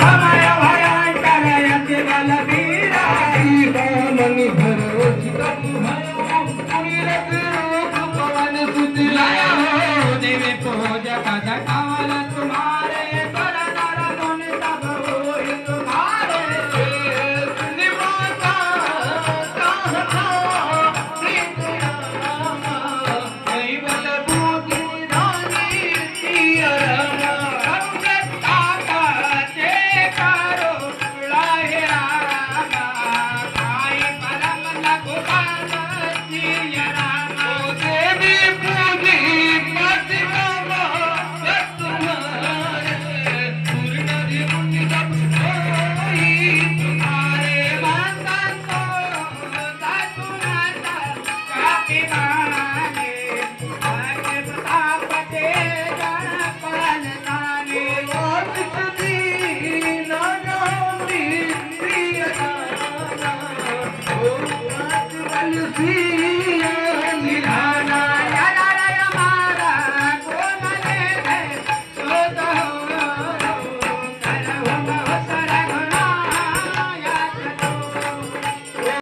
हमाया भयंकर यति बलबीरा मणि भरोच कपि भयो अविरत रूप पवन सुत लाया हो देवी पूजक जटावल तुम्हारे कर नर मुनि सब होई तुम्हारे निवासा कहता कैवल बूझी रानी सिया see